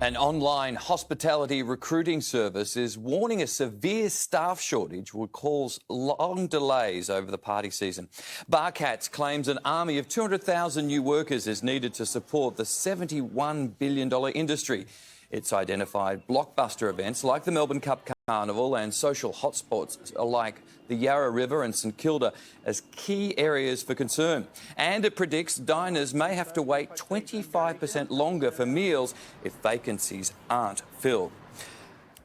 An online hospitality recruiting service is warning a severe staff shortage will cause long delays over the party season. Barcats claims an army of 200,000 new workers is needed to support the $71 billion industry. It's identified blockbuster events like the Melbourne Cup Carnival and social hotspots like the Yarra River and St Kilda as key areas for concern. And it predicts diners may have to wait 25% longer for meals if vacancies aren't filled.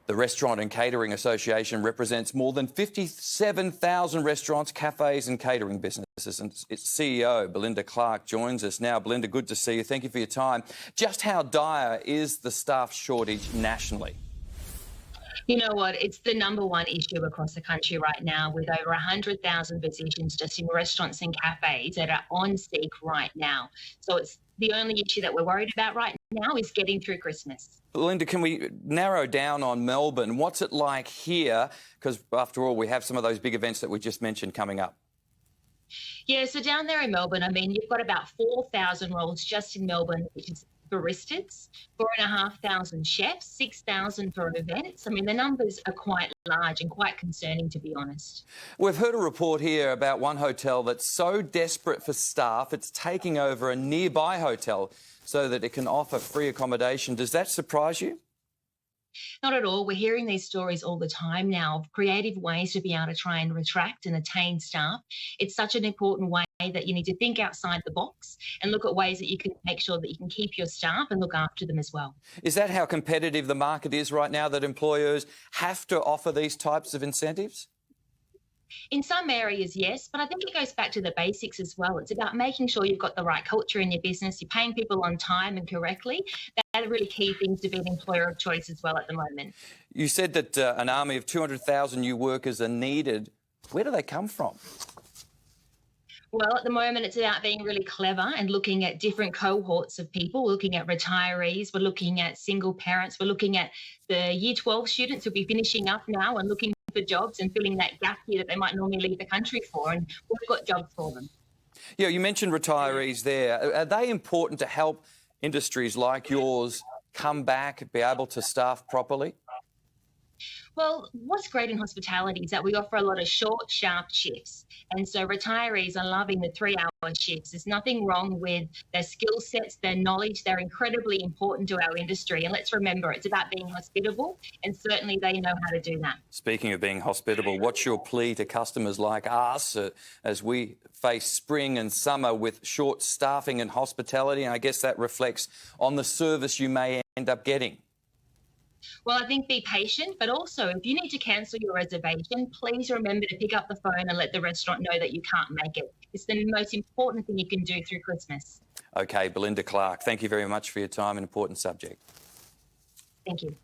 The Restaurant and Catering Association represents more than 57,000 restaurants, cafes and catering businesses. And its CEO, Belinda Clarke, joins us now. Belinda, good to see you. Thank you for your time. Just how dire is the staff shortage nationally? You know what? It's the number one issue across the country right now, with over 100,000 positions just in restaurants and cafes that are on seek right now. So it's the only issue that we're worried about right now is getting through Christmas. Belinda, can we narrow down on Melbourne? What's it like here? Because after all, we have some of those big events that we just mentioned coming up. Yeah, so down there in Melbourne, I mean, you've got about 4,000 roles just in Melbourne, which is baristas, 4,500 chefs, 6,000 for events. I mean, the numbers are quite large and quite concerning, to be honest. We've heard a report here about one hotel that's so desperate for staff, it's taking over a nearby hotel so that it can offer free accommodation. Does that surprise you? Not at all. We're hearing these stories all the time now of creative ways to be able to try and attract and attain staff. It's such an important way that you need to think outside the box and look at ways that you can make sure that you can keep your staff and look after them as well. Is that how competitive the market is right now, that employers have to offer these types of incentives? In some areas, yes, but I think it goes back to the basics as well. It's about making sure you've got the right culture in your business, you're paying people on time and correctly. That are really key things to be an employer of choice as well at the moment. You said that an army of 200,000 new workers are needed. Where do they come from? Well, at the moment, it's about being really clever and looking at different cohorts of people. We're looking at retirees, we're looking at single parents, we're looking at the Year 12 students who'll be finishing up now and looking for jobs and filling that gap here that they might normally leave the country for, and we've got jobs for them. Yeah, you mentioned retirees there. Are they important to help industries like yours come back, be able to staff properly? Well, what's great in hospitality is that we offer a lot of short, sharp shifts. And so retirees are loving the 3-hour shifts. There's nothing wrong with their skill sets, their knowledge. They're incredibly important to our industry. And let's remember, it's about being hospitable, and certainly they know how to do that. Speaking of being hospitable, what's your plea to customers like us as we face spring and summer with short staffing and hospitality? And I guess that reflects on the service you may end up getting. Well, I think be patient, but also if you need to cancel your reservation, please remember to pick up the phone and let the restaurant know that you can't make it. It's the most important thing you can do through Christmas. OK, Belinda Clarke, thank you very much for your time. An important subject. Thank you.